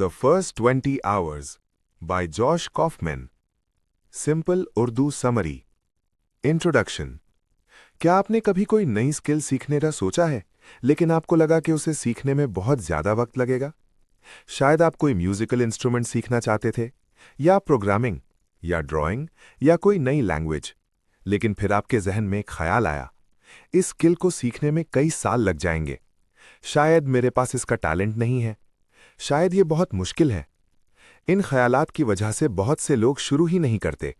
The First 20 Hours by Josh Kaufman. Simple Urdu Summary. Introduction. क्या आपने कभी कोई नई स्किल सीखने का सोचा है, लेकिन आपको लगा कि उसे सीखने में बहुत ज़्यादा वक्त लगेगा? शायद आप कोई म्यूजिकल इंस्ट्रूमेंट सीखना चाहते थे, या प्रोग्रामिंग, या ड्राइंग, या कोई नई लैंग्वेज। लेकिन फिर आपके जहन में एक ख्याल आया, इस स्किल को सीखने में कई साल लग जाएंगे। शायद मेरे पास इसका टैलेंट नहीं है, शायद ये बहुत मुश्किल है। इन ख्यालात की वजह से बहुत से लोग शुरू ही नहीं करते।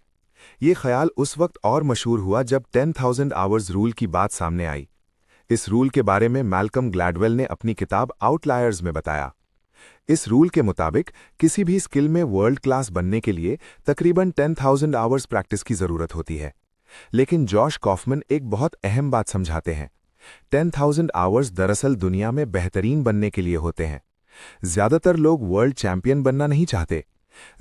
ये ख्याल उस वक्त और मशहूर हुआ जब 10,000 आवर्स रूल की बात सामने आई। इस रूल के बारे में मैल्कम ग्लैडवेल ने अपनी किताब आउटलायर्स में बताया। इस रूल के मुताबिक किसी भी स्किल में वर्ल्ड क्लास बनने के लिए तकरीबन 10,000 आवर्स प्रैक्टिस की ज़रूरत होती है। लेकिन जॉश कॉफमन एक बहुत अहम बात समझाते हैं। 10,000 आवर्स दरअसल दुनिया में बेहतरीन बनने के लिए होते हैं। ज्यादातर लोग वर्ल्ड चैंपियन बनना नहीं चाहते।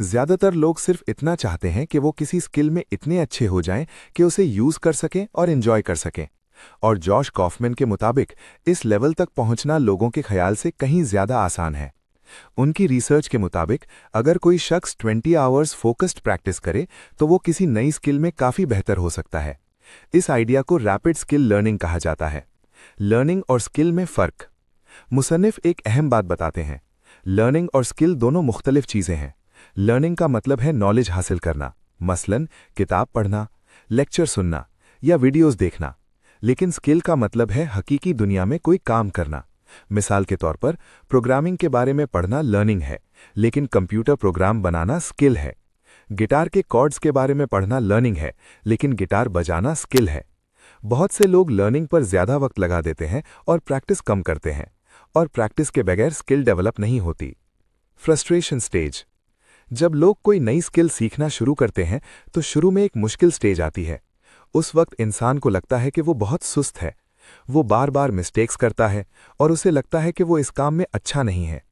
ज्यादातर लोग सिर्फ इतना चाहते हैं कि वो किसी स्किल में इतने अच्छे हो जाएं कि उसे यूज कर सकें और एंजॉय कर सकें। और जॉश कॉफमैन के मुताबिक इस लेवल तक पहुंचना लोगों के ख्याल से कहीं ज्यादा आसान है। उनकी रिसर्च के मुताबिक अगर कोई शख्स 20 आवर्स फोकस्ड प्रैक्टिस करे तो वो किसी नई स्किल में काफी बेहतर हो सकता है। इस आइडिया को रैपिड स्किल लर्निंग कहा जाता है। लर्निंग और स्किल में फर्क। मुसन्निफ एक अहम बात बताते हैं। लर्निंग और स्किल दोनों मुख्तलिफ चीज़ें हैं। लर्निंग का मतलब है नॉलेज हासिल करना, मसलन किताब पढ़ना, लेक्चर सुनना या वीडियोस देखना। लेकिन स्किल का मतलब है हकीकी दुनिया में कोई काम करना। मिसाल के तौर पर प्रोग्रामिंग के बारे में पढ़ना लर्निंग है, लेकिन कंप्यूटर प्रोग्राम बनाना स्किल है। गिटार के कॉर्ड्स के बारे में पढ़ना लर्निंग है, लेकिन गिटार बजाना स्किल है। बहुत से लोग लर्निंग पर ज़्यादा वक्त लगा देते हैं और प्रैक्टिस कम करते हैं, और प्रैक्टिस के बगैर स्किल डेवलप नहीं होती। Frustration stage. जब लोग कोई नई स्किल सीखना शुरू करते हैं तो शुरू में एक मुश्किल स्टेज आती है। उस वक्त इंसान को लगता है कि वो बहुत सुस्त है। वो बार बार मिस्टेक्स करता है और उसे लगता है कि वो इस काम में अच्छा नहीं है।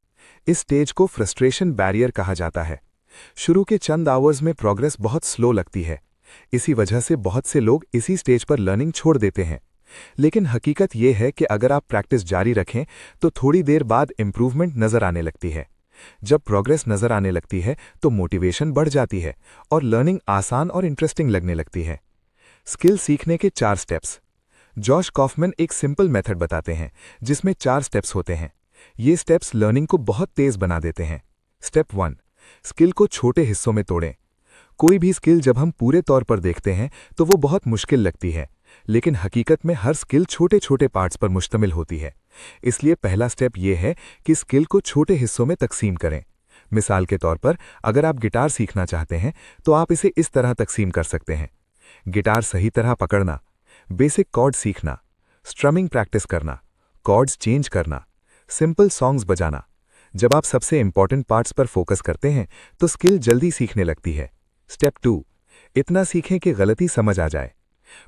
इस स्टेज को फ्रस्ट्रेशन बैरियर कहा जाता है। शुरू के चंद आवर्स में प्रोग्रेस बहुत स्लो लगती है। इसी वजह से बहुत से लोग इसी स्टेज पर लर्निंग छोड़ देते हैं। लेकिन हकीकत यह है कि अगर आप प्रैक्टिस जारी रखें तो थोड़ी देर बाद इंप्रूवमेंट नजर आने लगती है। जब प्रोग्रेस नजर आने लगती है तो मोटिवेशन बढ़ जाती है और लर्निंग आसान और इंटरेस्टिंग लगने लगती है। स्किल सीखने के 4 स्टेप्स। जॉश कॉफमैन एक सिंपल मेथड बताते हैं जिसमें 4 स्टेप्स होते हैं। ये स्टेप्स लर्निंग को बहुत तेज बना देते हैं। स्टेप 1, स्किल को छोटे हिस्सों में तोड़ें। कोई भी स्किल जब हम पूरे तौर पर देखते हैं तो वो बहुत मुश्किल लगती है, लेकिन हकीकत में हर स्किल छोटे छोटे पार्ट्स पर मुश्तमिल होती है। इसलिए पहला स्टेप यह है कि स्किल को छोटे हिस्सों में तकसीम करें। मिसाल के तौर पर अगर आप गिटार सीखना चाहते हैं तो आप इसे इस तरह तकसीम कर सकते हैं। गिटार सही तरह पकड़ना, बेसिक कॉर्ड सीखना, स्ट्रमिंग प्रैक्टिस करना, कॉर्ड्स चेंज करना, सिंपल सॉन्ग्स बजाना। जब आप सबसे इंपॉर्टेंट पार्ट्स पर फोकस करते हैं तो स्किल जल्दी सीखने लगती है। स्टेप 2, इतना सीखें कि गलती समझ आ जाए।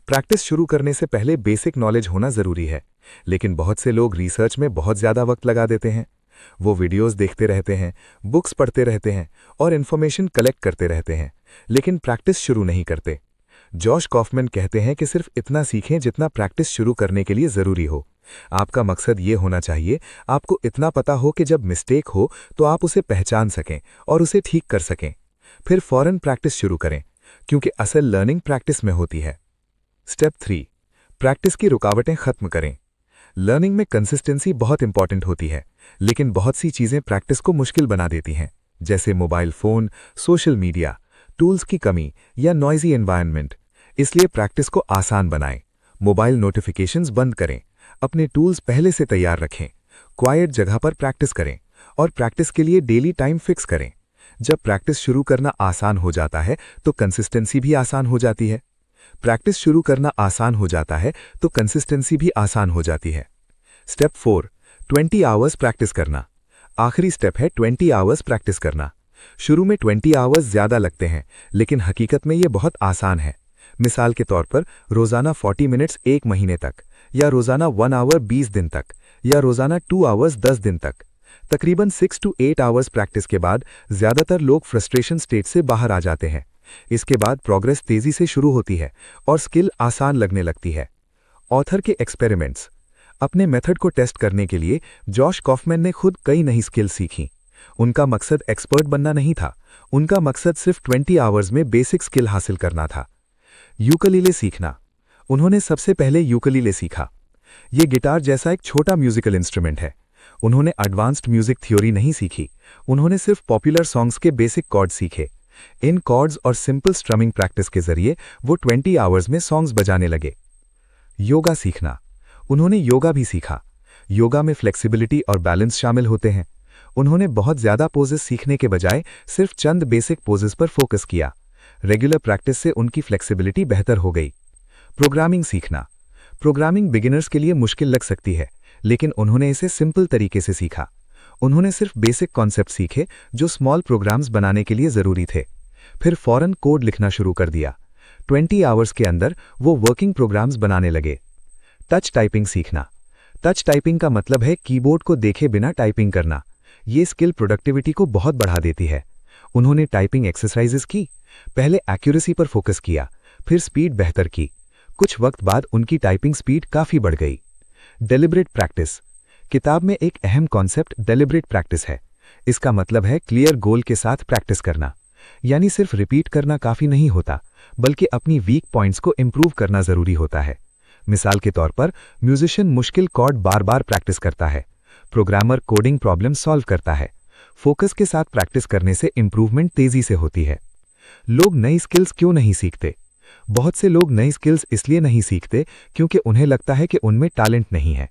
प्रैक्टिस शुरू करने से पहले बेसिक नॉलेज होना ज़रूरी है, लेकिन बहुत से लोग रिसर्च में बहुत ज़्यादा वक्त लगा देते हैं। वो वीडियोस देखते रहते हैं, बुक्स पढ़ते रहते हैं और इन्फॉर्मेशन कलेक्ट करते रहते हैं, लेकिन प्रैक्टिस शुरू नहीं करते। जॉश कॉफमैन कहते हैं कि सिर्फ इतना सीखें जितना प्रैक्टिस शुरू करने के लिए ज़रूरी हो। आपका मकसद ये होना चाहिए, आपको इतना पता हो कि जब मिस्टेक हो तो आप उसे पहचान सकें और उसे ठीक कर सकें। फिर फौरन प्रैक्टिस शुरू करें, क्योंकि असल लर्निंग प्रैक्टिस में होती है। स्टेप 3, प्रैक्टिस की रुकावटें खत्म करें। लर्निंग में कंसिस्टेंसी बहुत इंपॉर्टेंट होती है, लेकिन बहुत सी चीज़ें प्रैक्टिस को मुश्किल बना देती हैं, जैसे mobile phone, social media, tools की कमी या नॉइजी एनवायरनमेंट। इसलिए प्रैक्टिस को आसान बनाएं। मोबाइल नोटिफिकेशंस बंद करें, अपने टूल्स पहले से तैयार रखें, क्वाइट जगह पर प्रैक्टिस करें और प्रैक्टिस के लिए डेली टाइम फिक्स करें। जब प्रैक्टिस शुरू करना आसान हो जाता है तो कंसिस्टेंसी भी आसान हो जाती है। प्रैक्टिस शुरू करना आसान हो जाता है तो कंसिस्टेंसी भी आसान हो जाती है। स्टेप 4, 20 आवर्स प्रैक्टिस करना। आखिरी स्टेप है 20 आवर्स प्रैक्टिस करना। शुरू में 20 आवर्स ज़्यादा लगते हैं, लेकिन हकीकत में ये बहुत आसान है। मिसाल के तौर पर रोज़ाना 40 मिनट्स 1 महीने तक, या रोज़ाना 1 आवर 20 दिन तक, या रोज़ाना 2 आवर्स 10 दिन तक। तकरीबन 6 to 8 आवर्स प्रैक्टिस के बाद ज़्यादातर लोग फ्रस्ट्रेशन स्टेट से बाहर आ जाते हैं। इसके बाद प्रोग्रेस तेज़ी से शुरू होती है और स्किल आसान लगने लगती है। ऑथर के एक्सपेरिमेंट्स। अपने मेथड को टेस्ट करने के लिए जॉश कॉफमैन ने खुद कई नई स्किल सीखीं। उनका मकसद एक्सपर्ट बनना नहीं था, उनका मकसद सिर्फ 20 आवर्स में बेसिक स्किल हासिल करना था। यूकेलेले सीखना। उन्होंने सबसे पहले यूकेलेले सीखा। ये गिटार जैसा एक छोटा म्यूजिकल इंस्ट्रूमेंट है। उन्होंने एडवांस्ड म्यूजिक थ्योरी नहीं सीखी, उन्होंने सिर्फ पॉपुलर सॉन्ग्स के बेसिक कॉर्ड सीखे। इन कॉर्ड्स और सिंपल स्ट्रमिंग प्रैक्टिस के जरिए वो 20 आवर्स में सॉन्ग्स बजाने लगे। योगा सीखना। उन्होंने योगा भी सीखा। योगा में फ्लेक्सिबिलिटी और बैलेंस शामिल होते हैं। उन्होंने बहुत ज्यादा पोजेस सीखने के बजाय सिर्फ चंद बेसिक पोजेस पर फोकस किया। रेगुलर प्रैक्टिस से उनकी फ्लेक्सिबिलिटी बेहतर हो गई। प्रोग्रामिंग सीखना। प्रोग्रामिंग बिगिनर्स के लिए मुश्किल लग सकती है, लेकिन उन्होंने इसे सिंपल तरीके से सीखा। उन्होंने सिर्फ बेसिक कॉन्सेप्ट सीखे जो स्मॉल प्रोग्राम्स बनाने के लिए जरूरी थे। फिर फौरन कोड लिखना शुरू कर दिया। 20 आवर्स के अंदर वो वर्किंग प्रोग्राम्स बनाने लगे। टच टाइपिंग सीखना। टच टाइपिंग का मतलब है कीबोर्ड को देखे बिना टाइपिंग करना। ये स्किल प्रोडक्टिविटी को बहुत बढ़ा देती है। उन्होंने टाइपिंग एक्सरसाइजेस की, पहले एक्यूरेसी पर फोकस किया, फिर स्पीड बेहतर की। कुछ वक्त बाद उनकी टाइपिंग स्पीड काफी बढ़ गई। Deliberate practice. किताब में एक अहम कॉन्सेप्ट डेलिब्रेट प्रैक्टिस है। इसका मतलब है क्लियर गोल के साथ प्रैक्टिस करना। यानी सिर्फ रिपीट करना काफी नहीं होता, बल्कि अपनी वीक पॉइंट्स को इंप्रूव करना जरूरी होता है। मिसाल के तौर पर म्यूजिशियन मुश्किल कॉर्ड बार बार प्रैक्टिस करता है, प्रोग्रामर कोडिंग प्रॉब्लम सॉल्व करता है। फोकस के साथ प्रैक्टिस करने से इंप्रूवमेंट तेजी से होती है। लोग नई स्किल्स क्यों नहीं सीखते? बहुत से लोग नई स्किल्स इसलिए नहीं सीखते क्योंकि उन्हें लगता है कि उनमें टैलेंट नहीं है।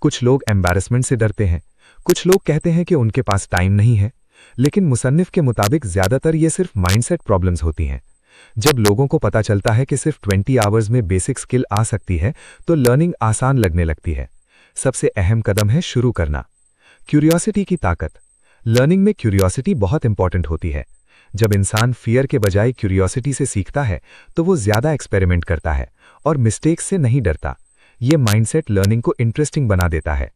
कुछ लोग एम्बैरेसमेंट से डरते हैं, कुछ लोग कहते हैं कि उनके पास टाइम नहीं है, लेकिन मुसन्निफ के मुताबिक ज्यादातर ये सिर्फ माइंडसेट प्रॉब्लम्स होती हैं। जब लोगों को पता चलता है कि सिर्फ 20 आवर्स में बेसिक स्किल आ सकती है, तो लर्निंग आसान लगने लगती है। सबसे अहम कदम है शुरू करना। क्यूरियोसिटी की ताकत। लर्निंग में क्यूरियोसिटी बहुत इंपॉर्टेंट होती है। जब इंसान फियर के बजाय क्यूरियोसिटी से सीखता है, तो वो ज्यादा एक्सपेरिमेंट करता है और मिस्टेक्स से नहीं डरता। ये माइंडसेट लर्निंग को इंटरेस्टिंग बना देता है।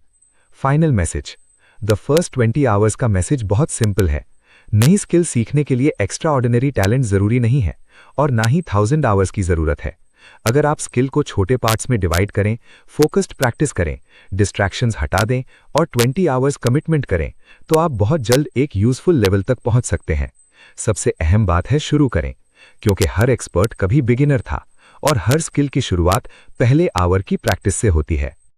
Final message. The first 20 hours का मैसेज बहुत सिंपल है। नई स्किल सीखने के लिए एक्स्ट्रा ऑर्डिनरी टैलेंट जरूरी नहीं है और ना ही 1000 आवर्स की जरूरत है। अगर आप स्किल को छोटे पार्ट्स में डिवाइड करें, फोकस्ड प्रैक्टिस करें, डिस्ट्रैक्शंस हटा दें और 20 आवर्स कमिटमेंट करें, तो आप बहुत जल्द एक यूजफुल लेवल तक पहुंच सकते हैं। सबसे अहम बात है शुरू करें, क्योंकि हर एक्सपर्ट कभी बिगिनर था और हर स्किल की शुरुआत पहले आवर की प्रैक्टिस से होती है।